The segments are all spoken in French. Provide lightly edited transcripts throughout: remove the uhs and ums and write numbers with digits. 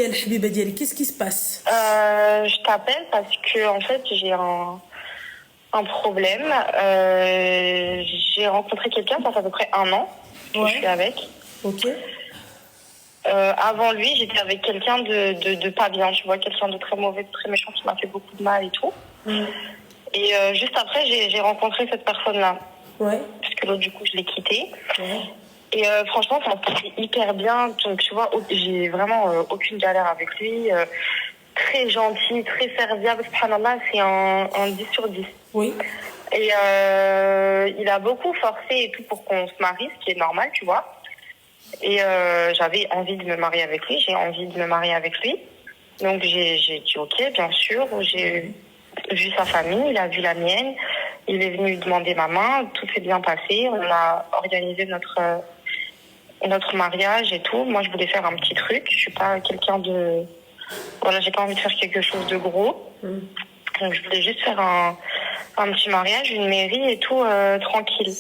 El Habiba Diali, qu'est-ce qui se passe? Je t'appelle parce que en fait j'ai un problème. J'ai rencontré quelqu'un, ça fait à peu près 1 an que je suis avec. Ok. Avant lui, j'étais avec quelqu'un de pas bien, tu vois, quelqu'un de très mauvais, de très méchant qui m'a fait beaucoup de mal et tout. Et juste après, j'ai rencontré cette personne-là. Ouais. Parce que l'autre, du coup, je l'ai quitté. Ouais. Et franchement, ça se passait hyper bien. Donc, tu vois, j'ai vraiment aucune galère avec lui. Très gentil, très serviable. Subhanallah, c'est un 10 sur 10. Oui. Et il a beaucoup forcé et tout pour qu'on se marie, ce qui est normal, tu vois. Et j'avais envie de me marier avec lui. J'ai envie de me marier avec lui. Donc, j'ai dit OK, bien sûr. J'ai vu sa famille, il a vu la mienne. Il est venu demander ma main. Tout s'est bien passé. On a organisé notre mariage et tout. Moi, je voulais faire un petit truc. Je suis pas quelqu'un de... Voilà, j'ai pas envie de faire quelque chose de gros. Donc, je voulais juste faire un petit mariage, une mairie et tout, tranquille.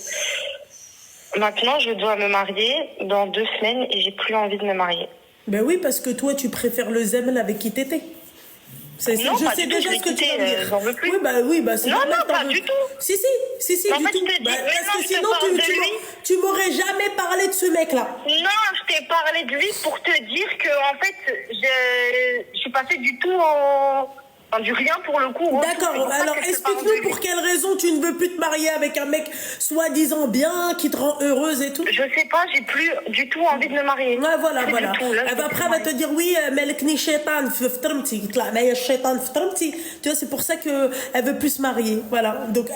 Maintenant, je dois me marier dans 2 semaines et j'ai plus envie de me marier. Ben oui, parce que toi, tu préfères le zemel avec qui t'étais. Non, je pas sais du tout, déjà je ce que l'ai tu vas me quitté, dire. j'en veux plus. Oui, bah c'est Non, normal, non, t'en pas veux- du tout. Si, En du fait, tout. je te dis, Bah, mais parce non, que je te sinon, parle de lui. tu m'aurais jamais parlé de ce mec-là. Non, je t'ai parlé de lui pour te dire que en fait, je suis passée du tout du rien pour le coup. au tout. C'est D'accord, pour ça alors que je te parle de explique-nous lui. pour quelle raison tu ne veux plus te marier avec un mec soi-disant bien, qui te rend heureuse et tout. Je sais pas, j'ai plus du tout envie de me marier. Ouais, voilà. Plus du tout, là, je veux Après, plus elle va me te dire oui, ملكني شيطان في فطرمتي. قلت لها معايا الشيطان في فطرمتي. Tu vois, c'est pour ça que elle veut plus se marier. Voilà. Donc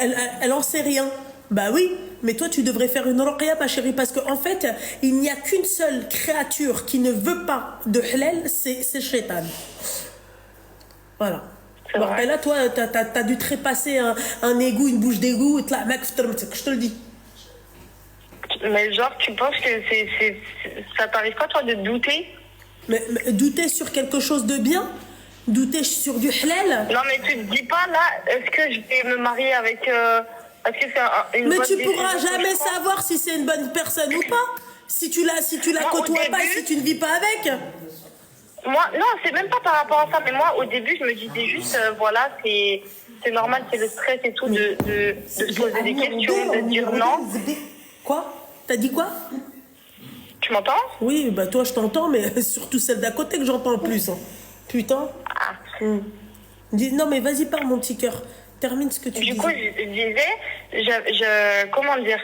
elle en sait rien. Bah oui, mais toi tu devrais faire une ruqya, ma chérie, parce qu'en fait, il n'y a qu'une seule créature qui ne veut pas de halal, c'est shaitan. Voilà. Bon, et là, toi, t'as dû trépasser un égout, une bouche d'égout, et là, mec, je te le dis. Mais genre, tu penses que ça t'arrive pas toi de douter? Mais douter sur quelque chose de bien, douter sur du halal. Non, mais tu te dis pas là, est-ce que je vais me marier avec... est-ce que c'est une Mais bonne tu décision pourras que je jamais prends? savoir si c'est une bonne personne ou pas. Si tu la Moi, au côtoies pas, début- si tu ne vis pas avec. Moi, non, c'est même pas par rapport à ça, mais moi, au début, je me disais juste, voilà, c'est normal, c'est le stress et tout, de se poser des questions, de dire non. Quoi? T'as dit quoi? Tu m'entends? Oui, bah toi je t'entends, mais surtout celle d'à côté que j'entends plus. Hein. Putain. Ah. Non mais vas-y, parle mon petit cœur. Termine ce que tu Du disais. coup, je disais, comment dire,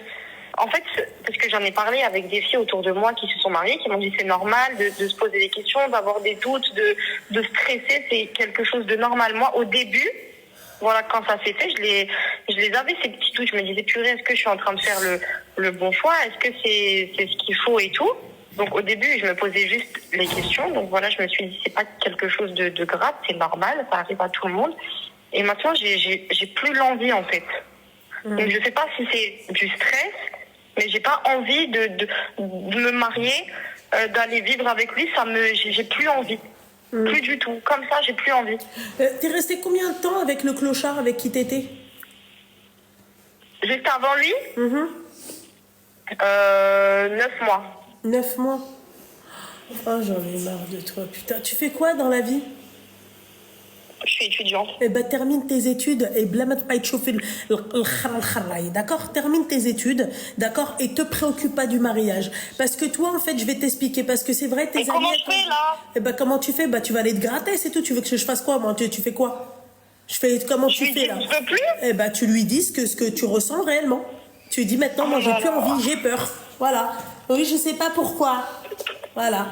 en fait, parce que j'en ai parlé avec des filles autour de moi qui se sont mariées, qui m'ont dit c'est normal de se poser des questions, d'avoir des doutes, de stresser, c'est quelque chose de normal. Moi, au début, voilà, quand ça s'est fait, je les avais ces petits doutes. Je me disais, purée, est-ce que je suis en train de faire le bon choix? Est-ce que c'est ce qu'il faut et tout? Donc au début, je me posais juste les questions. Donc voilà, je me suis dit, c'est pas quelque chose de grave, c'est normal, ça arrive à tout le monde. Et maintenant, j'ai plus l'envie en fait. Donc je sais pas si c'est du stress, mais j'ai pas envie de me marier, d'aller vivre avec lui. J'ai plus envie. Plus du tout. Comme ça, j'ai plus envie. T'es resté combien de temps avec le clochard avec qui t'étais? Juste avant lui, 9 mois. 9 mois. Oh, j'en ai marre de toi, putain. Tu fais quoi dans la vie? Je suis étudiante. Eh ben, termine tes études et blamat pas chauffer d'accord? Termine tes études, d'accord? Et te préoccupe pas du mariage. Parce que toi, en fait, je vais t'expliquer. Parce que c'est vrai, tes Et amis... comment je fais, là? Eh ben, comment tu fais? Bah, tu vas aller te gratter, c'est tout. Tu veux que je fasse quoi, moi? Tu fais quoi? Comment tu fais, là? Je peux plus? Eh ben, tu lui dis ce que tu ressens réellement. Tu lui dis, maintenant, moi, j'ai plus envie, j'ai peur. Voilà. Oui, je sais pas pourquoi. Voilà.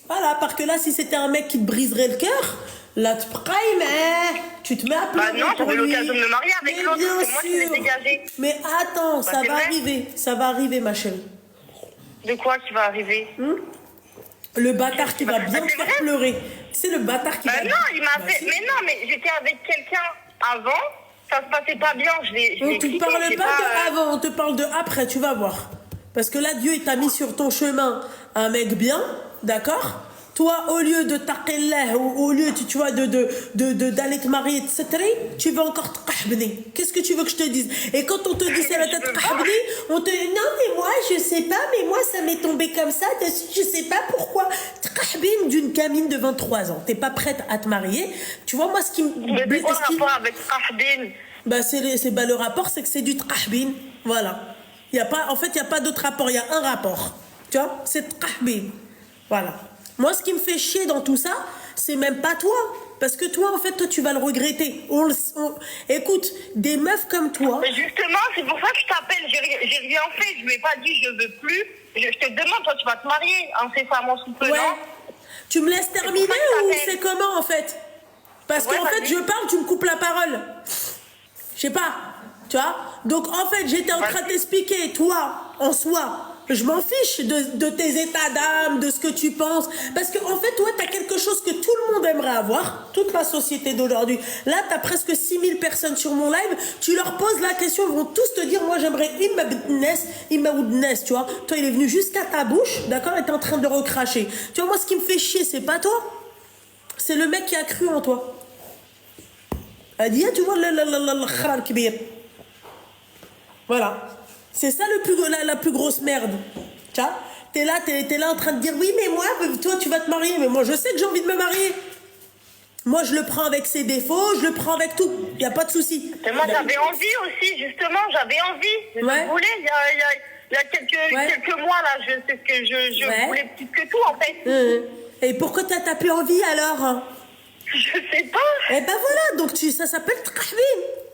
Voilà, parce que là, si c'était un mec qui te briserait le cœur, là, tu te mets à pleurer. Bah non, j'avais l'occasion de me marier avec Mais l'autre, bien c'est moi qui l'ai sûr. dégagé. Mais attends, ça c'est va vrai. arriver. Ça va arriver, ma chérie. De quoi qui va arriver? Le bâtard qui va bien te c'est faire vrai. pleurer. C'est le bâtard qui Bah va... non, il m'a Bah, fait... si. Mais non, mais j'étais avec quelqu'un avant, ça se passait pas bien, je l'ai On te quitté, parle j'ai pas de avant, on te parle de après, tu vas voir. Parce que là, Dieu, il t'a mis sur ton chemin un mec bien, d'accord? Toi, au lieu de taqillah, ou au lieu, tu vois, d'aller te marier, etc., tu veux encore te qahbni. Qu'est-ce que tu veux que je te dise? Et quand on te dit c'est la tête qahbni, on te dit non, mais moi, je sais pas, mais moi, ça m'est tombé comme ça, dessus, je sais pas pourquoi. tahbine d'une gamine de 23 ans. T'es pas prête à te marier. Tu vois, moi, ce qui me... Mais c'est quoi le rapport avec tahbin? Bah, le rapport, c'est que c'est du tahbin. Voilà. Y a pas, en fait, il n'y a pas d'autre rapport. Il y a un rapport. Tu vois, c'est tahbin. Voilà. Moi, ce qui me fait chier dans tout ça, c'est même pas toi. Parce que toi, en fait, toi, tu vas le regretter. Écoute, des meufs comme toi... Mais justement, c'est pour ça que je t'appelle. J'ai rien fait. Je ne m'ai pas dit je veux plus. Je te demande, toi, tu vas te marier incessamment sous peu, Ouais. non? Tu me laisses terminer ou c'est comment, en fait? Parce qu'en fait, je parle, tu me coupes la parole. Je sais pas. Tu vois? Donc, en fait, j'étais en train de t'expliquer, toi, en soi... Je m'en fiche de tes états d'âme, de ce que tu penses. Parce qu'en fait, toi, tu as quelque chose que tout le monde aimerait avoir. Toute la société d'aujourd'hui. Là, tu as presque 6000 personnes sur mon live. Tu leur poses la question, ils vont tous te dire, moi, j'aimerais Imma Oudness, tu vois. Toi, il est venu jusqu'à ta bouche, d'accord, et tu es en train de le recracher. Tu vois, moi, ce qui me fait chier, c'est pas toi. C'est le mec qui a cru en toi. Elle dit, tu vois, le khral kibir. Voilà. C'est ça la plus grosse merde. Tu vois, t'es là en train de dire, oui, mais moi, toi, tu vas te marier. Mais moi, je sais que j'ai envie de me marier. Moi, je le prends avec ses défauts, je le prends avec tout. Il n'y a pas de souci. Et moi, j'avais envie aussi, justement, j'avais envie. Je voulais, il y a quelques mois, là, c'est ce que je voulais plus que tout, en fait. Et pourquoi t'as plus envie, alors? Je sais pas. Eh ben voilà, donc ça s'appelle tahbin.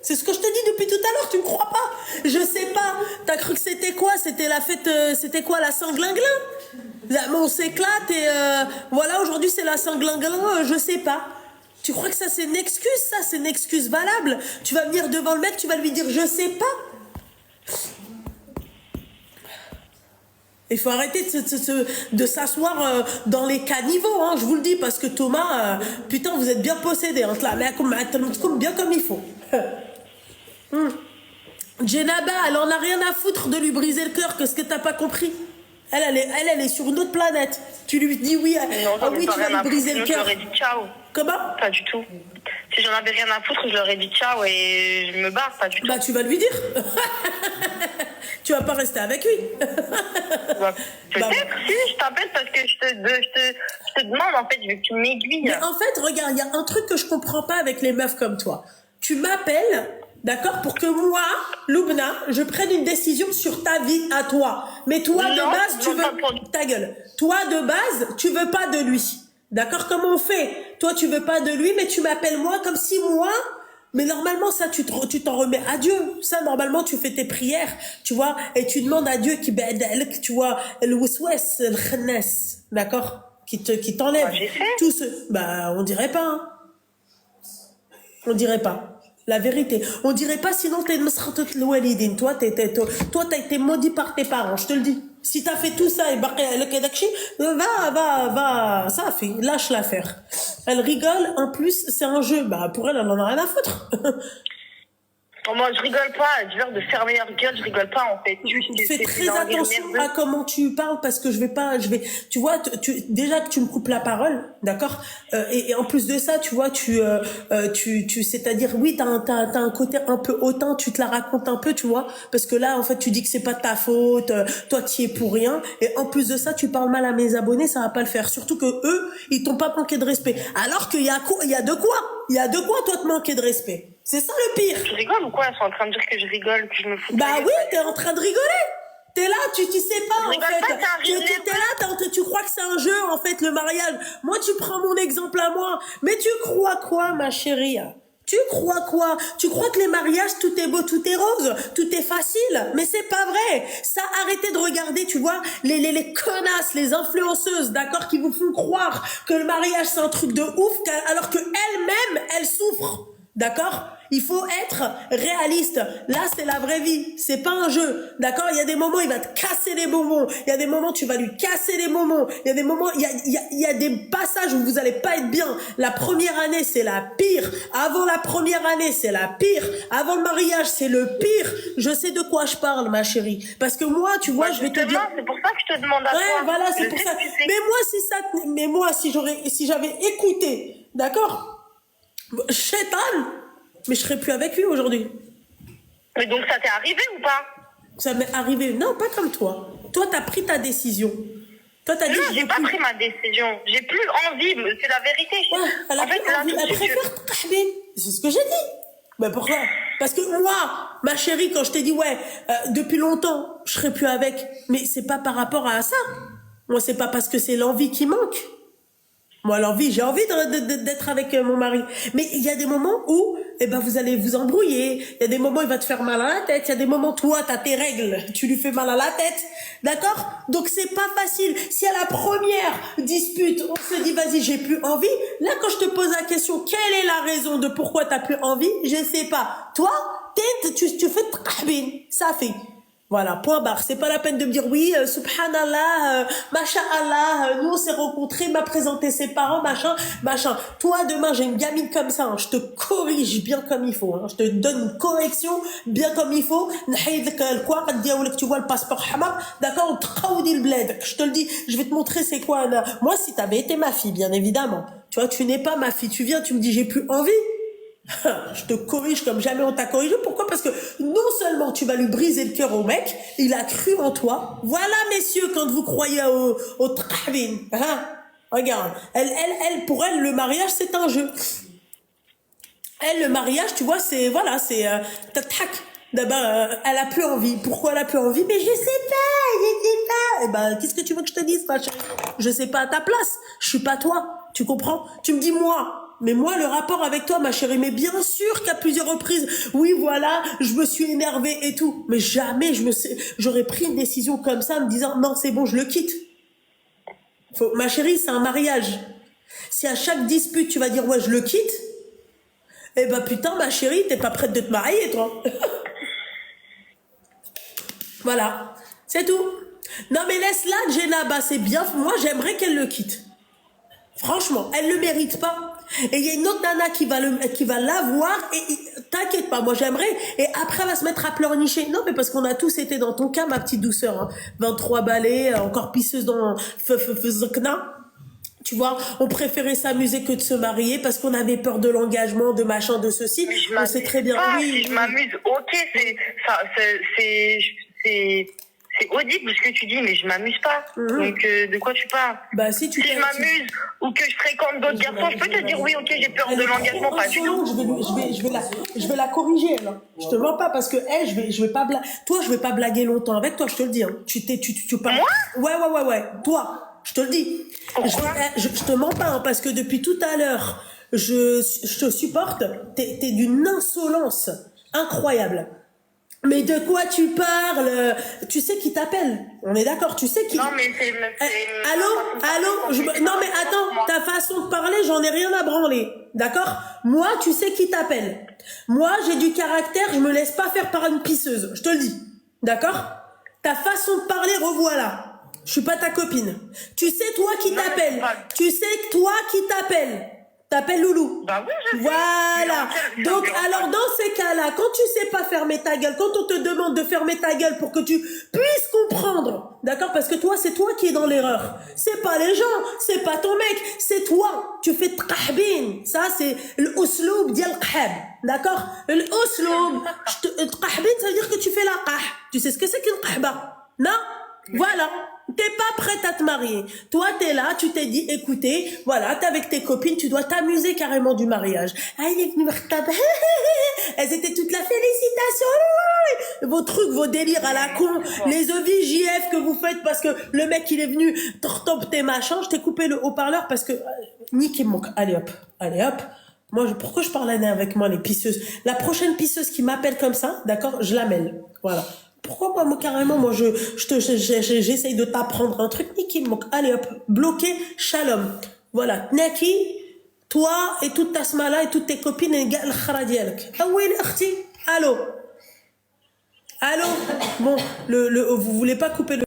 C'est ce que je te dis depuis tout à l'heure, tu me crois pas? Je sais pas. T'as cru que c'était quoi? C'était la fête, c'était quoi, la Saint-Glinglin? On s'éclate et voilà, aujourd'hui c'est la Saint-Glinglin, je sais pas. Tu crois que ça c'est une excuse, ça? C'est une excuse valable? Tu vas venir devant le mec, tu vas lui dire je sais pas? Il faut arrêter de s'asseoir dans les caniveaux, hein, je vous le dis, parce que Thomas, putain, vous êtes bien possédé, hein, bien comme il faut. Djenaba, elle en a rien à foutre de lui briser le cœur, qu'est-ce que t'as pas compris? Elle est sur une autre planète. Tu lui dis oui, oui, tu vas lui briser le cœur. Je leur ai dit ciao. Comment? Pas du tout. Si j'en avais rien à foutre, je leur ai dit ciao et je me barre, pas du tout. Bah, tu vas lui dire. Tu vas pas rester avec lui. Peut-être, si, je t'appelle parce que je te demande, en fait, je veux que tu m'aiguilles. Mais en fait, regarde, il y a un truc que je comprends pas avec les meufs comme toi. Tu m'appelles, d'accord, pour que moi, Loubna, je prenne une décision sur ta vie à toi. Mais toi, de base, tu veux... Ta gueule. Toi, de base, tu veux pas de lui. D'accord? Comment on fait? Toi, tu veux pas de lui, mais tu m'appelles moi comme si moi... Mais normalement, ça, tu t'en remets à Dieu. Ça, normalement, tu fais tes prières, tu vois, et tu demandes à Dieu qui ba'dalek, tu vois, le waswas, le khannas, d'accord? Qui t'enlève. Bah, j'ai fait. Tout ce... Bah, on dirait pas, hein. On dirait pas. La vérité. On dirait pas, sinon t'es une masratot l'walidine. Toi, t'as été maudit par tes parents, je te le dis. Si t'as fait tout ça et le kedakchi, va, ça fait, lâche l'affaire. Elle rigole, en plus, c'est un jeu. Bah, pour elle, elle en a rien à foutre. Moi, je rigole pas. Dis-leur de fermer leur gueule, je rigole pas, en fait. Fais très attention à comment tu parles parce que tu vois, déjà que tu me coupes la parole, d'accord? Et en plus de ça, tu vois, c'est-à-dire, oui, t'as un côté un peu hautain, tu te la racontes un peu, tu vois? Parce que là, en fait, tu dis que c'est pas de ta faute, toi, t'y es pour rien. Et en plus de ça, tu parles mal à mes abonnés, ça va pas le faire. Surtout que eux, ils t'ont pas manqué de respect. Alors qu'il y a de quoi, toi, te manquer de respect. C'est ça le pire. Tu rigoles ou quoi? Elles sont en train de dire que je rigole, que je me fous. Bah oui, t'es en train de rigoler. T'es là, tu sais pas, en fait. T'es là, tu crois que c'est un jeu, en fait, le mariage. Moi, tu prends mon exemple à moi. Mais tu crois quoi, ma chérie? Tu crois quoi? Tu crois que les mariages, tout est beau, tout est rose, tout est facile? Mais c'est pas vrai. Ça, arrêtez de regarder, tu vois, les connasses, les influenceuses, d'accord, qui vous font croire que le mariage, c'est un truc de ouf, alors que elles-mêmes, elles souffrent. D'accord? Il faut être réaliste. Là, c'est la vraie vie. C'est pas un jeu. D'accord? Il y a des moments, il va te casser les bonbons. Il y a des moments, tu vas lui casser les bonbons. Il y a des moments, il y a des passages où vous allez pas être bien. La première année, c'est la pire. Avant la première année, c'est la pire. Avant le mariage, c'est le pire. Je sais de quoi je parle, ma chérie. Parce que moi, tu vois, je vais te dire. C'est pour ça que je te demande à toi. Ouais, voilà, c'est pour ça. Mais moi, si j'avais écouté, d'accord? Chétan, mais je serais plus avec lui aujourd'hui. Mais donc ça t'est arrivé ou pas? Ça m'est arrivé, non, pas comme toi. Toi, t'as pris ta décision. Toi, t'as dit, Non, je j'ai veux pas plus. pris ma décision. J'ai plus envie, c'est la vérité. Ouais, elle a En fait, plus là, envie. tout de Elle suite, préfère Tahbin. C'est ce que j'ai dit. Mais pourquoi? Parce que moi, ma chérie, quand je t'ai dit, ouais, depuis longtemps, je serai plus avec, mais c'est pas par rapport à ça. Moi, c'est pas parce que c'est l'envie qui manque. Moi, l'envie, j'ai envie d'être avec mon mari. Mais il y a des moments où, eh ben, vous allez vous embrouiller. Il y a des moments, il va te faire mal à la tête. Il y a des moments, toi, t'as tes règles. Tu lui fais mal à la tête. D'accord? Donc, c'est pas facile. Si à la première dispute, on se dit, vas-y, j'ai plus envie. Là, quand je te pose la question, quelle est la raison de pourquoi t'as plus envie? Je sais pas. Toi, tu fais tahbin. Ça fait. Voilà, point barre. C'est pas la peine de me dire oui, subhanallah, masha'Allah, nous on s'est rencontrés, m'a présenté ses parents, machin, machin. Toi, demain, j'ai une gamine comme ça, hein, je te corrige bien comme il faut, hein, je te donne une correction bien comme il faut. Tu vois le passeport hamam, d'accord, on te le bled. Je te le dis, je vais te montrer c'est quoi. Moi, si t'avais été ma fille, bien évidemment, tu vois, tu n'es pas ma fille, tu viens, tu me dis j'ai plus envie. Je te corrige comme jamais on t'a corrigé. Pourquoi? Parce que non seulement tu vas lui briser le cœur au mec, il a cru en toi. Voilà, messieurs, quand vous croyez au tahbin, hein? Regarde, pour elle, le mariage, c'est un jeu. Elle, le mariage, tu vois, c'est, voilà, c'est, tac. D'abord, elle a plus envie. Pourquoi elle a plus envie? Mais je sais pas. Eh ben, qu'est-ce que tu veux que je te dise, ma chérie? Je sais pas à ta place. Je suis pas toi. Tu comprends? Tu me dis moi. Mais moi, le rapport avec toi, ma chérie, mais bien sûr qu'à plusieurs reprises, oui, voilà, je me suis énervée et tout. Mais jamais j'aurais pris une décision comme ça en me disant, non, c'est bon, je le quitte. Ma chérie, c'est un mariage. Si à chaque dispute, tu vas dire, ouais, je le quitte, eh ben, putain, ma chérie, t'es pas prête de te marier, toi. Voilà. C'est tout. Non, mais laisse-la, Djenaba, c'est bien. Moi, j'aimerais qu'elle le quitte. Franchement, elle le mérite pas. Et il y a une autre nana qui va l'avoir et t'inquiète pas, moi j'aimerais. Et après, elle va se mettre à pleurnicher. Non, mais parce qu'on a tous été dans ton cas, ma petite douceur. Hein. 23 balais, encore pisseuse dans Zokna. Tu vois, on préférait s'amuser que de se marier parce qu'on avait peur de l'engagement, de machin, de ceci. On sait très bien. Pas, Oui, si je m'amuse, ok, c'est audible ce que tu dis, mais je m'amuse pas. Donc, de quoi tu parles? Bah, si tu je m'amuse ou que je fréquente d'autres garçons, je peux te dire oui, ok, j'ai peur de l'engagement, pas du tout. Je vais la corriger, là. Je te mens pas parce que, je vais pas toi, je vais pas blaguer longtemps avec toi, je te le dis, hein. Tu parles. Moi? Ouais. Toi, je te le dis. Pourquoi? Je te mens pas, hein, parce que depuis tout à l'heure, je te supporte. T'es d'une insolence incroyable. Mais de quoi tu parles? Tu sais qui t'appelle? On est d'accord, tu sais qui... Non, mais c'est Allô? Non, mais attends, ta façon de parler, j'en ai rien à branler. D'accord? Moi, tu sais qui t'appelle. Moi, j'ai du caractère, je me laisse pas faire par une pisseuse. Je te le dis. D'accord? Ta façon de parler, revoilà. Je suis pas ta copine. Tu sais, toi qui t'appelle. Tu sais, toi qui t'appelle. T'appelles Loulou. Bah oui, je sais. Voilà. Donc, alors, dans ces cas-là, quand tu sais pas fermer ta gueule, quand on te demande de fermer ta gueule pour que tu puisses comprendre, d'accord? Parce que toi, c'est toi qui es dans l'erreur. C'est pas les gens, c'est pas ton mec, c'est toi. Tu fais tahbin. Ça, c'est l'usloub dial qhab. D'accord? L'usloub. Tahbin, ça veut dire que tu fais la qah. Tu sais ce que c'est qu'une qahba? Non? Voilà. T'es pas prête à te marier. Toi, t'es là, tu t'es dit, écoutez, voilà, t'es avec tes copines, tu dois t'amuser carrément du mariage. Ah, il est venu Martab. Elles étaient toutes là, félicitations. Vos trucs, vos délires à la con, les EVJF que vous faites parce que le mec, il est venu t'ortop tes machins. Je t'ai coupé le haut-parleur parce que, niquez mon... Allez hop. Moi, pourquoi je parle avec moi, les pisseuses? La prochaine pisseuse qui m'appelle comme ça, d'accord, je la mêle. Voilà. Pourquoi moi carrément, j'essaye de t'apprendre un truc, Niki, allez hop, bloqué, shalom. Voilà, Naki, toi et toute ta smala et toutes tes copines, et le khara dialek. Ah oui, allô? Bon, vous voulez pas couper le